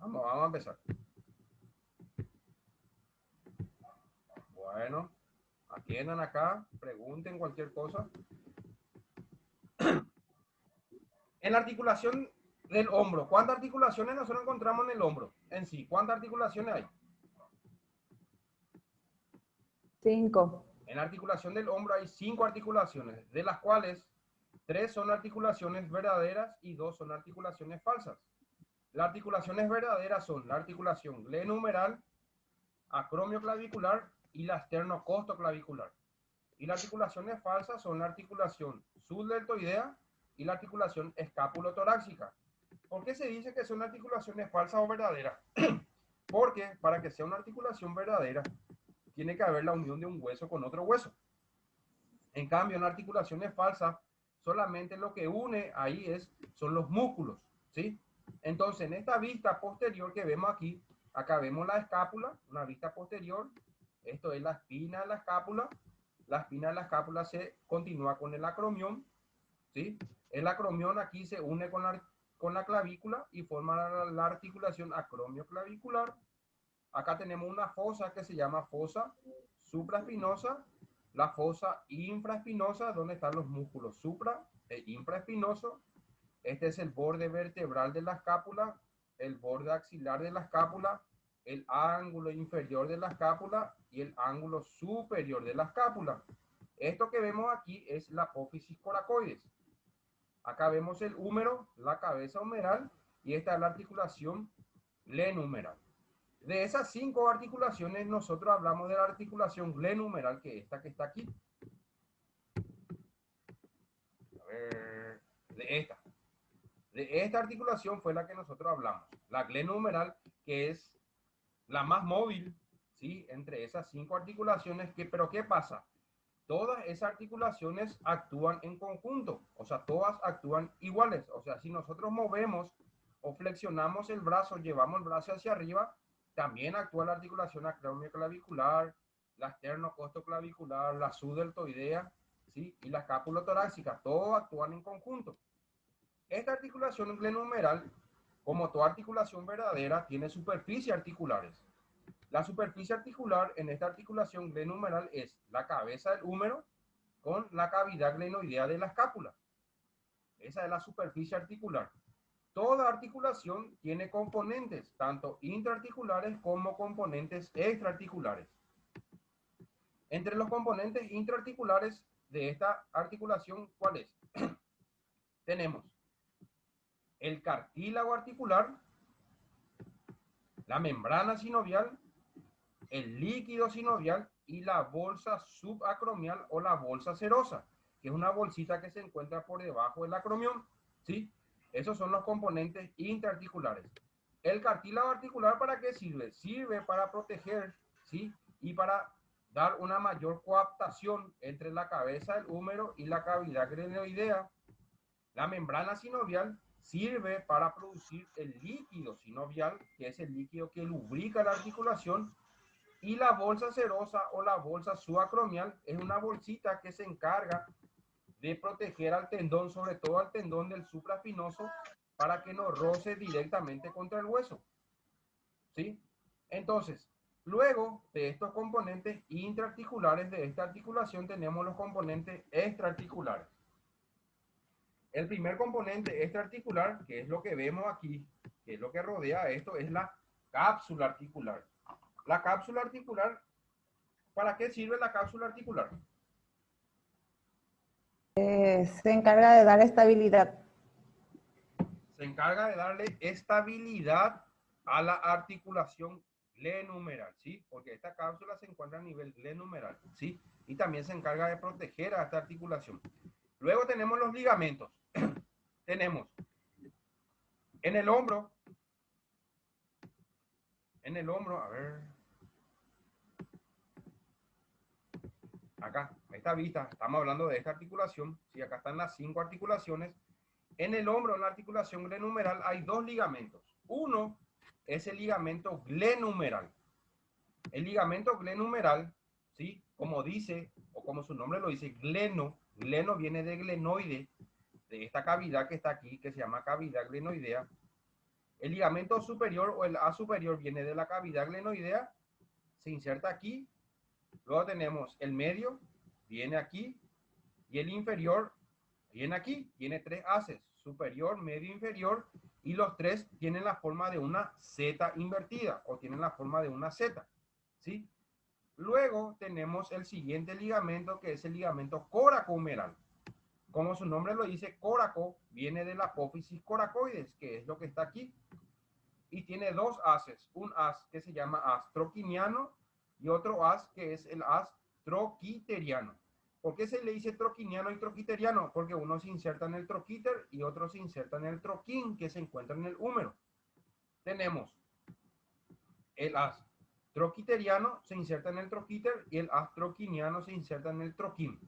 Vamos a empezar. Bueno, atiendan acá, pregunten cualquier cosa. En la articulación del hombro, ¿cuántas articulaciones nosotros encontramos en el hombro en sí? ¿Cuántas articulaciones hay? 5. En la articulación del hombro hay 5 articulaciones, de las cuales 3 son articulaciones verdaderas y 2 son articulaciones falsas. Las articulaciones verdaderas son la articulación glenumeral, acromioclavicular y la esternocostoclavicular. Y las articulaciones falsas son la articulación subdeltoidea y la articulación escapulotorácica. ¿Por qué se dice que son articulaciones falsas o verdaderas? Porque para que sea una articulación verdadera, tiene que haber la unión de un hueso con otro hueso. En cambio, en articulaciones falsas, solamente lo que une ahí son los músculos, ¿sí? Entonces, en esta vista posterior que vemos aquí, acá vemos la escápula, una vista posterior. Esto es la espina de la escápula. La espina de la escápula se continúa con el acromión, ¿sí? El acromión aquí se une con la clavícula y forma la articulación acromioclavicular. Acá tenemos una fosa que se llama fosa supraespinosa, la fosa infraespinosa, donde están los músculos supra e infraespinosos. Este es el borde vertebral de la escápula, el borde axilar de la escápula, el ángulo inferior de la escápula y el ángulo superior de la escápula. Esto que vemos aquí es la apófisis coracoides. Acá vemos el húmero, la cabeza humeral, y esta es la articulación glenumeral. De esas 5 articulaciones, nosotros hablamos de la articulación glenumeral, que es esta que está aquí. A ver, de esta articulación fue la que nosotros hablamos. La glenumeral, que es la más móvil, ¿sí? Entre esas 5 articulaciones. Pero ¿qué pasa? Todas esas articulaciones actúan en conjunto, o sea, todas actúan iguales. O sea, si nosotros movemos o flexionamos el brazo, llevamos el brazo hacia arriba, también actúa la articulación acromioclavicular, la esternocostoclavicular, la subdeltoidea, ¿sí? Y la escapulotorácica, todos actúan en conjunto. Esta articulación glenumeral, como toda articulación verdadera, tiene superficies articulares. La superficie articular en esta articulación glenumeral es la cabeza del húmero con la cavidad glenoidea de la escápula. Esa es la superficie articular. Toda articulación tiene componentes, tanto intraarticulares como componentes extraarticulares. Entre los componentes intraarticulares de esta articulación, ¿cuál es? Tenemos el cartílago articular, la membrana sinovial, el líquido sinovial y la bolsa subacromial o la bolsa serosa, que es una bolsita que se encuentra por debajo del acromión, ¿sí? Esos son los componentes intraarticulares. ¿El cartílago articular para qué sirve? Sirve para proteger, ¿sí? Y para dar una mayor coaptación entre la cabeza del húmero y la cavidad glenoidea. La membrana sinovial sirve para producir el líquido sinovial, que es el líquido que lubrica la articulación. Y la bolsa serosa o la bolsa subacromial es una bolsita que se encarga de proteger al tendón, sobre todo al tendón del supraespinoso, para que no roce directamente contra el hueso, ¿sí? Entonces, luego de estos componentes intraarticulares de esta articulación, tenemos los componentes extraarticulares. El primer componente extraarticular, que es lo que vemos aquí, que es lo que rodea esto, es la cápsula articular. La cápsula articular, ¿para qué sirve la cápsula articular? Se encarga de dar estabilidad. Se encarga de darle estabilidad a la articulación glenumeral, ¿sí? Porque esta cápsula se encuentra a nivel glenumeral, ¿sí? Y también se encarga de proteger a esta articulación. Luego tenemos los ligamentos. Tenemos en el hombro, a ver, acá, esta vista, estamos hablando de esta articulación, ¿sí? Acá están las 5 articulaciones. En el hombro, en la articulación glenumeral, hay 2 ligamentos. Uno es el ligamento glenumeral. El ligamento glenumeral, ¿sí? Como dice, o como su nombre lo dice, gleno viene de glenoide, de esta cavidad que está aquí, que se llama cavidad glenoidea. El ligamento superior o el A superior viene de la cavidad glenoidea, se inserta aquí. Luego tenemos el medio, viene aquí. Y el inferior viene aquí. Tiene tres haces, superior, medio, inferior. Y los tres tienen la forma de una Z invertida o tienen la forma de una Z. ¿Sí? Luego tenemos el siguiente ligamento, que es el ligamento coracohumeral. Como su nombre lo dice, coraco viene de la apófisis coracoides, que es lo que está aquí. Y tiene dos haces, un haz que se llama haz troquiniano y otro haz que es el haz troquiteriano. ¿Por qué se le dice troquiniano y troquiteriano? Porque uno se inserta en el troquíter y otro se inserta en el troquín, que se encuentra en el húmero. Tenemos el haz troquiteriano se inserta en el troquíter y el haz troquiniano se inserta en el troquín.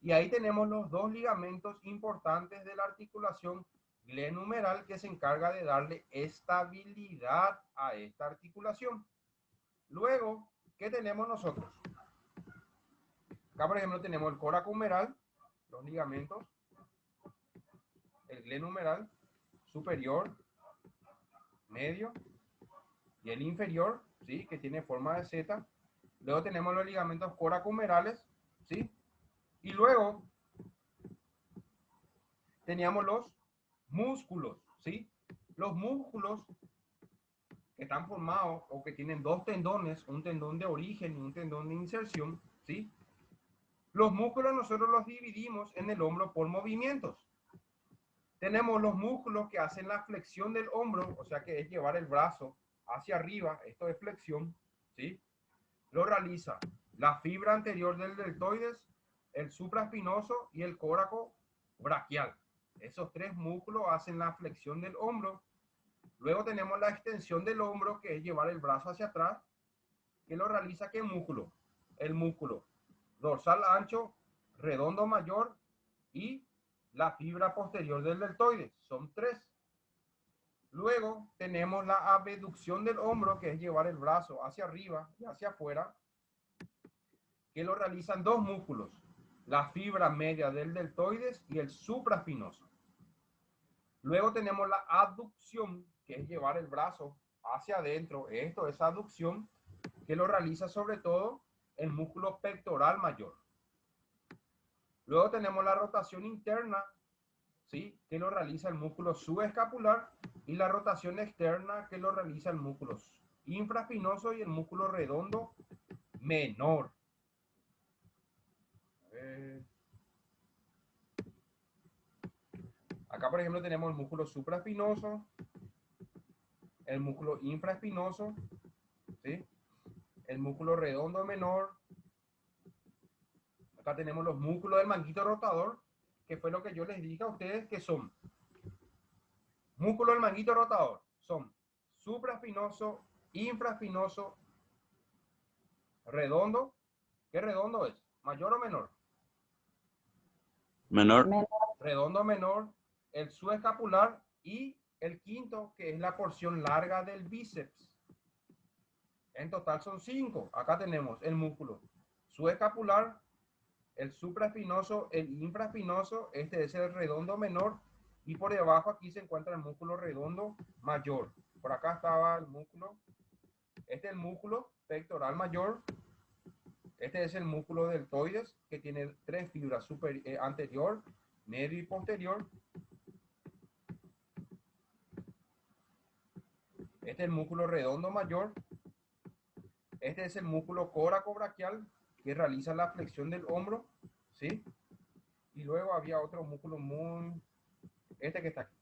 Y ahí tenemos los dos ligamentos importantes de la articulación glenumeral que se encarga de darle estabilidad a esta articulación. Luego, ¿qué tenemos nosotros? Acá, por ejemplo, tenemos el coracohumeral, los ligamentos, el glenumeral superior, medio y el inferior, ¿sí? Que tiene forma de Z. Luego tenemos los ligamentos coracohumerales, ¿sí? Y luego teníamos los músculos, ¿sí? Los músculos que están formados o que tienen dos tendones, un tendón de origen y un tendón de inserción, ¿sí? Los músculos nosotros los dividimos en el hombro por movimientos. Tenemos los músculos que hacen la flexión del hombro, o sea que es llevar el brazo hacia arriba, esto es flexión, ¿sí? Lo realiza la fibra anterior del deltoides, el supraespinoso y el córaco braquial. Esos tres músculos hacen la flexión del hombro. Luego tenemos la extensión del hombro, que es llevar el brazo hacia atrás, que lo realiza ¿qué músculo? El músculo dorsal ancho, redondo mayor y la fibra posterior del deltoides. Son tres. Luego tenemos la abducción del hombro, que es llevar el brazo hacia arriba y hacia afuera, que lo realizan dos músculos, la fibra media del deltoides y el supraespinoso. Luego tenemos la abducción, que es llevar el brazo hacia adentro. Esto es abducción, que lo realiza sobre todo el músculo pectoral mayor. Luego tenemos la rotación interna, ¿sí? Que lo realiza el músculo subescapular, y la rotación externa, que lo realiza el músculo infraespinoso y el músculo redondo menor. Acá, por ejemplo, tenemos el músculo supraespinoso, el músculo infraespinoso, ¿sí? El músculo redondo menor. Acá tenemos los músculos del manguito rotador, que fue lo que yo les dije a ustedes que son. Músculos del manguito rotador son supraespinoso, infraespinoso, redondo. ¿Qué redondo es? ¿Mayor o menor? Menor. Redondo menor, el subescapular y el quinto, que es la porción larga del bíceps. En total son 5. Acá tenemos el músculo subescapular, el supraespinoso, el infraespinoso, este es el redondo menor, y por debajo aquí se encuentra el músculo redondo mayor. Por acá estaba el músculo, este es el músculo pectoral mayor, este es el músculo deltoides, que tiene tres fibras, anterior, medio y posterior. Este es el músculo redondo mayor. Este es el músculo coracobraquial, que realiza la flexión del hombro, ¿sí? Y luego había otro músculo este que está aquí.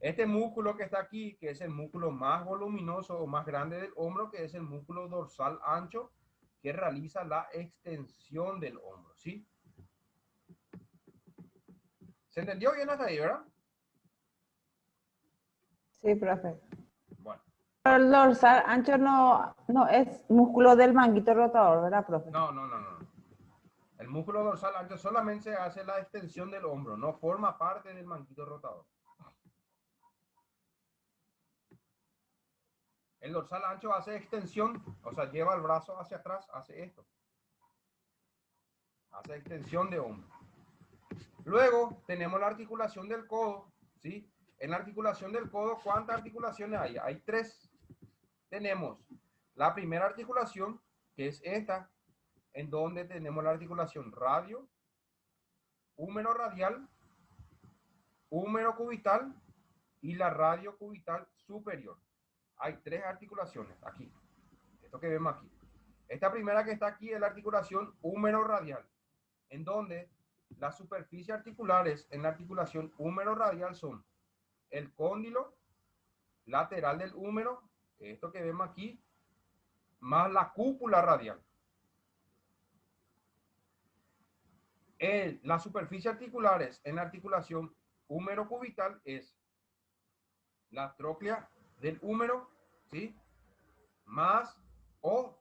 Este músculo que está aquí, que es el músculo más voluminoso o más grande del hombro, que es el músculo dorsal ancho, que realiza la extensión del hombro, ¿sí? ¿Se entendió bien hasta ahí, verdad? Sí, profe. Bueno. El dorsal ancho no es músculo del manguito rotador, ¿verdad, profe? No. El músculo dorsal ancho solamente se hace la extensión del hombro, no forma parte del manguito rotador. El dorsal ancho hace extensión, o sea, lleva el brazo hacia atrás, hace esto. Hace extensión de hombro. Luego tenemos la articulación del codo, ¿sí? en la articulación del codo, ¿cuántas articulaciones hay? Hay 3. Tenemos la primera articulación, que es esta, en donde tenemos la articulación radio, húmero radial, húmero cubital y la radio cubital superior. Hay 3 articulaciones aquí. Esto que vemos aquí. Esta primera que está aquí es la articulación húmero radial, en donde las superficies articulares en la articulación húmero radial son el cóndilo lateral del húmero, esto que vemos aquí, más la cúpula radial. Las superficies articulares en la articulación húmero cubital es la tróclea del húmero, ¿sí? Más, o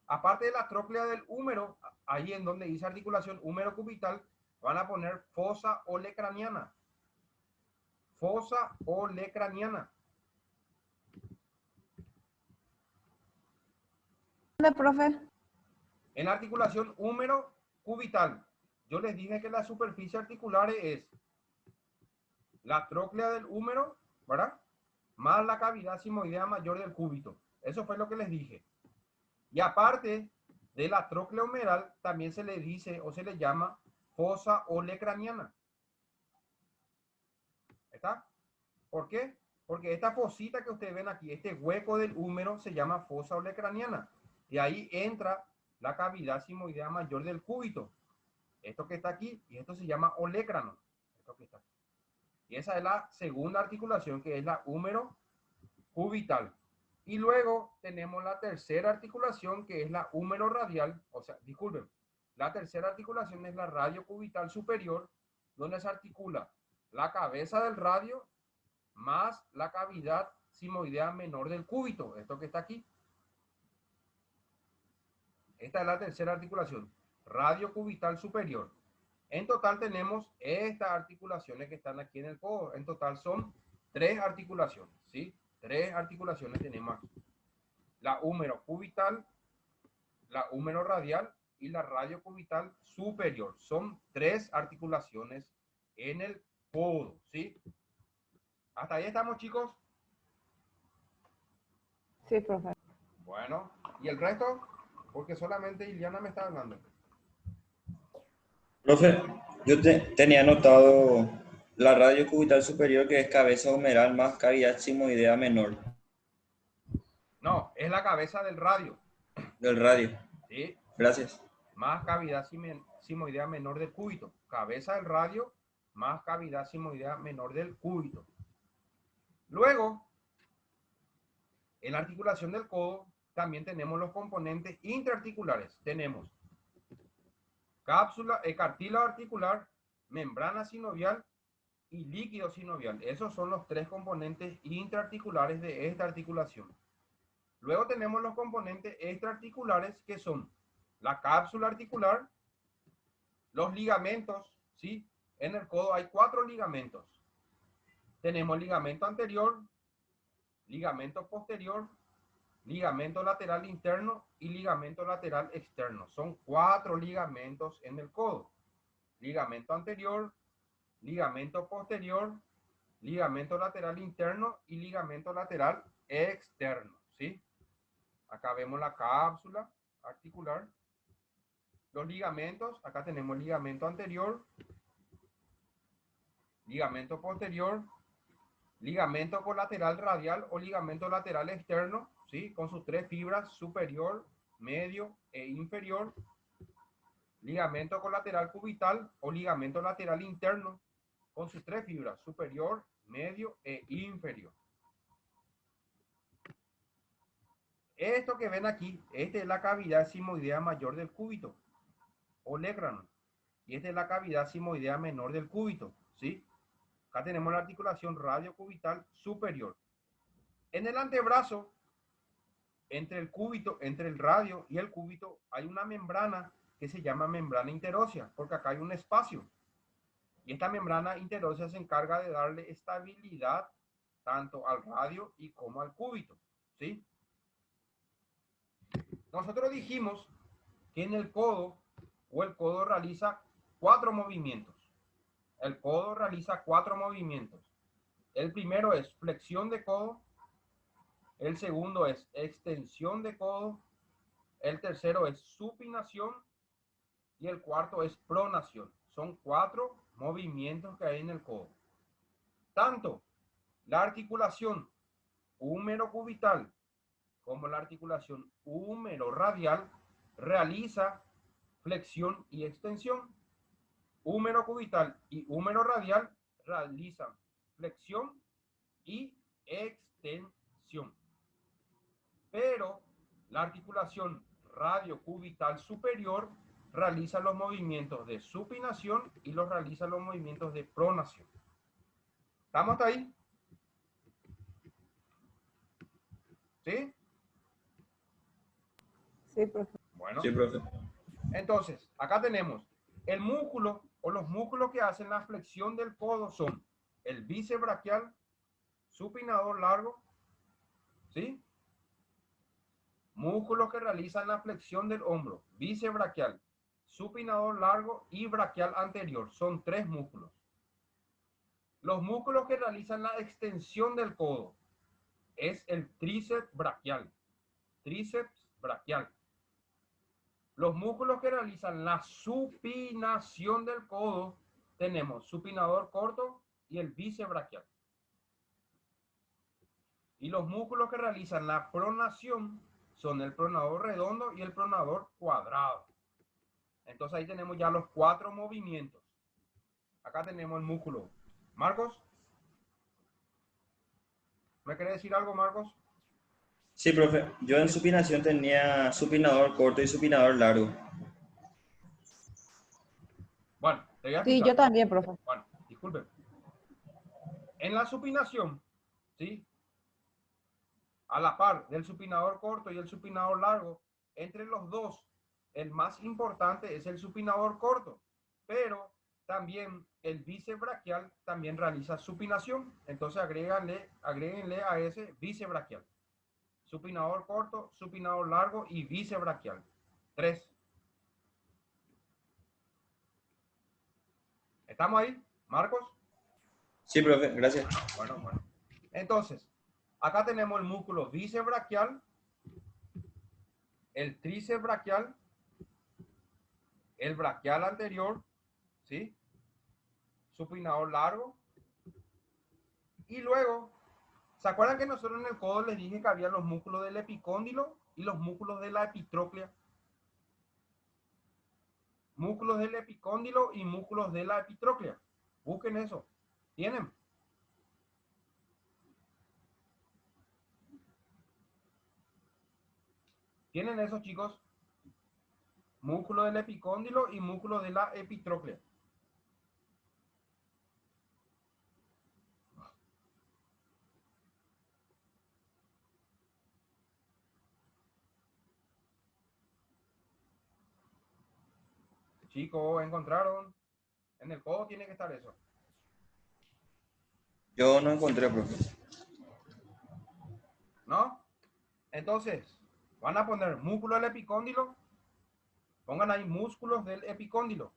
aparte de la tróclea del húmero, ahí en donde dice articulación húmero cubital, van a poner fosa olecraniana. Fosa olecraniana. ¿Dónde, profe? En la articulación húmero cubital, yo les dije que las superficies articulares es la tróclea del húmero, ¿verdad? Más la cavidad simoidea mayor del cúbito. Eso fue lo que les dije. Y aparte de la tróclea humeral, también se le dice o se le llama fosa olecraniana. ¿Está? ¿Por qué? Porque esta fosita que ustedes ven aquí, este hueco del húmero, se llama fosa olecraniana. Y ahí entra la cavidad simoidea mayor del cúbito. Esto que está aquí, y esto se llama olecrano. Esto que está aquí. Y esa es la segunda articulación, que es la húmero cubital. Y luego tenemos la tercera articulación, que es la húmero radial. O sea, disculpen, la tercera articulación es la radio cubital superior, donde se articula la cabeza del radio más la cavidad simoidea menor del cúbito. Esto que está aquí. Esta es la tercera articulación, radio cubital superior. En total tenemos estas articulaciones que están aquí en el codo. En total son 3 articulaciones, ¿sí? 3 articulaciones tenemos aquí. La húmero cubital, la húmero radial y la radio cubital superior. Son 3 articulaciones en el codo, ¿sí? ¿Hasta ahí estamos, chicos? Sí, profe. Bueno, ¿y el resto? Porque solamente Iliana me está hablando. Profe, yo tenía anotado la radio cubital superior, que es cabeza humeral más cavidad simoidea menor No, es la cabeza del radio, del radio. ¿sí? Gracias. Más cavidad simoidea menor del cúbito. Cabeza del radio más cavidad simoidea menor del cúbito. Luego, en la articulación del codo también tenemos los componentes intraarticulares. Tenemos cápsula, cartílago articular, membrana sinovial y líquido sinovial. Esos son los 3 componentes intraarticulares de esta articulación. Luego tenemos los componentes extraarticulares, que son la cápsula articular, los ligamentos, ¿sí? En el codo hay 4 ligamentos. Tenemos ligamento anterior, ligamento posterior, ligamento lateral interno y ligamento lateral externo. Son 4 ligamentos en el codo. Ligamento anterior, ligamento posterior, ligamento lateral interno y ligamento lateral externo, ¿sí? Acá vemos la cápsula articular. Los ligamentos, acá tenemos ligamento anterior, ligamento posterior, ligamento colateral radial o ligamento lateral externo, ¿sí? Con sus 3 fibras, superior, medio e inferior. Ligamento colateral cubital o ligamento lateral interno, con sus 3 fibras, superior, medio e inferior. Esto que ven aquí, esta es la cavidad simoidea mayor del cúbito, olecrano. Y esta es la cavidad simoidea menor del cúbito, ¿sí? Acá tenemos la articulación radiocubital superior. En el antebrazo, entre el cúbito, entre el radio y el cúbito, hay una membrana que se llama membrana interósea, porque acá hay un espacio. Y esta membrana interósea se encarga de darle estabilidad tanto al radio y como al cúbito, ¿sí? Nosotros dijimos que en el codo, o el codo realiza 4 movimientos. El codo realiza 4 movimientos. El primero es flexión de codo, el segundo es extensión de codo, el tercero es supinación y el cuarto es pronación. Son 4 movimientos que hay en el codo. Tanto la articulación húmero-cubital como la articulación húmero-radial realiza flexión y extensión. Húmero-cubital y húmero-radial realizan flexión y extensión. Pero la articulación radiocubital superior realiza los movimientos de supinación y los realiza los movimientos de pronación. ¿Estamos hasta ahí? ¿Sí? Sí, profe. Bueno, Sí, profe. entonces, acá tenemos el músculo o los músculos que hacen la flexión del codo son el bíceps braquial, supinador largo, ¿sí? Músculos que realizan la flexión del hombro, bíceps braquial, supinador largo y braquial anterior. Son 3 músculos. Los músculos que realizan la extensión del codo es el tríceps braquial. Tríceps braquial. Los músculos que realizan la supinación del codo tenemos supinador corto y el bíceps braquial. Y los músculos que realizan la pronación son el pronador redondo y el pronador cuadrado. Entonces ahí tenemos ya los 4 movimientos. Acá tenemos el músculo. Marcos, ¿me quiere decir algo, Marcos? Sí, profe. Yo en supinación tenía supinador corto y supinador largo. Bueno, te voy a Sí, explicar. yo también, profe. Bueno, disculpe. En la supinación, ¿sí? A la par del supinador corto y el supinador largo, entre los dos, el más importante es el supinador corto, pero también el bíceps braquial también realiza supinación. Entonces agréguenle a ese bíceps braquial. Supinador corto, supinador largo y bíceps braquial. 3. ¿Estamos ahí, Marcos? Sí, profe. Gracias. Bueno. Entonces, acá tenemos el músculo bíceps braquial, el tríceps braquial, el braquial anterior, ¿sí? Supinador largo. Y luego, ¿se acuerdan que nosotros en el codo les dije que había los músculos del epicóndilo y los músculos de la epitróclea? Músculos del epicóndilo y músculos de la epitróclea. Busquen eso. ¿Tienen? ¿Tienen esos, chicos? Músculo del epicóndilo y músculo de la epitróclea. Chicos, ¿encontraron? En el codo tiene que estar eso. Yo no encontré, profe. ¿No? Entonces, van a poner músculo del epicóndilo. Pongan ahí músculos del epicóndilo.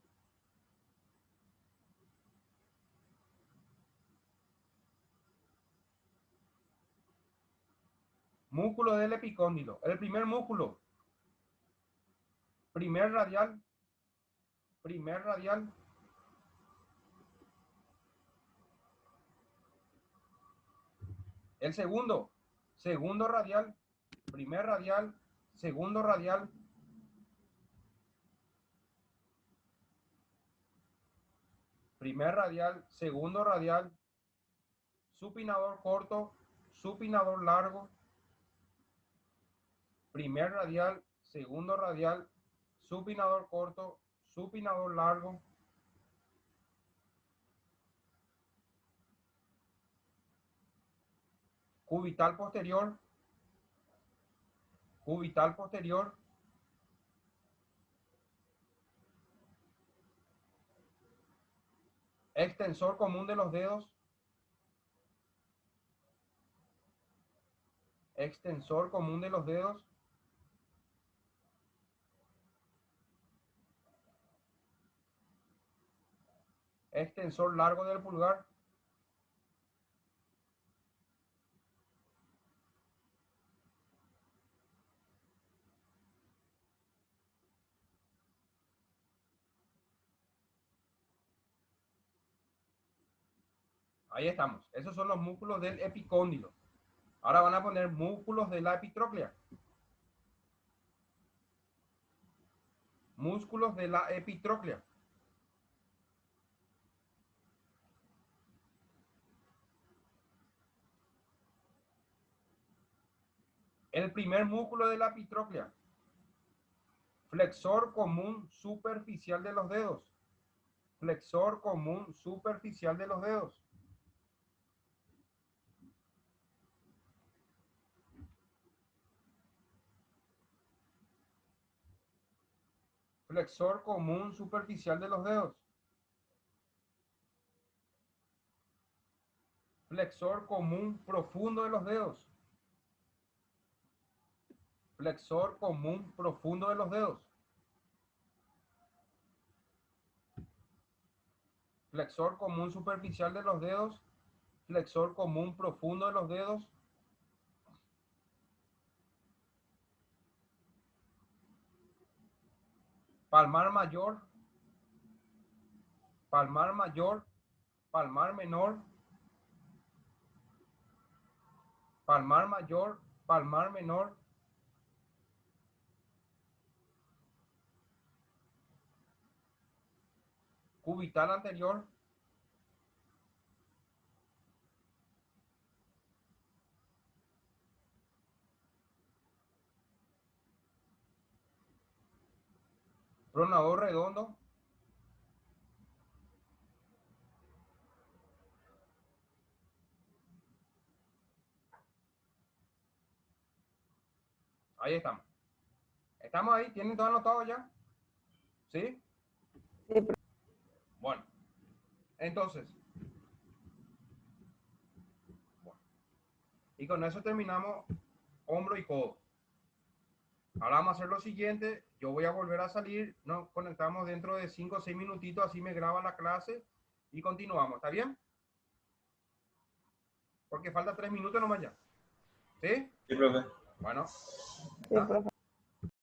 Músculo del epicóndilo. El primer músculo. Primer radial. Primer radial. El segundo. Segundo radial. Primer radial. Segundo radial. Primer radial. Segundo radial. Supinador corto. Supinador largo. Primer radial. Segundo radial. Supinador corto. Supinador largo. Cubital posterior. Cubital posterior. Extensor común de los dedos. Extensor común de los dedos. Extensor largo del pulgar. Ahí estamos. Esos son los músculos del epicóndilo. Ahora van a poner músculos de la epitróclea. Músculos de la epitróclea. El primer músculo de la epitróclea. Flexor común superficial de los dedos. Flexor común superficial de los dedos. Flexor común superficial de los dedos. Flexor común profundo de los dedos. Flexor común profundo de los dedos. Flexor común superficial de los dedos. Flexor común profundo de los dedos. Palmar mayor. Palmar mayor. Palmar menor. Palmar mayor. Palmar menor. Cubital anterior. Pronador redondo. Ahí estamos. ¿Estamos ahí? ¿Tienen todo anotado ya? ¿Sí? Sí, profe. Bueno. Entonces. Bueno. Y con eso terminamos hombro y codo. Ahora vamos a hacer lo siguiente. Yo voy a volver a salir. Nos conectamos dentro de 5 o 6 minutitos. Así me graba la clase. Y continuamos. ¿Está bien? Porque falta 3 minutos nomás ya. ¿Sí? Sí, profe. Bueno. Sí, profe.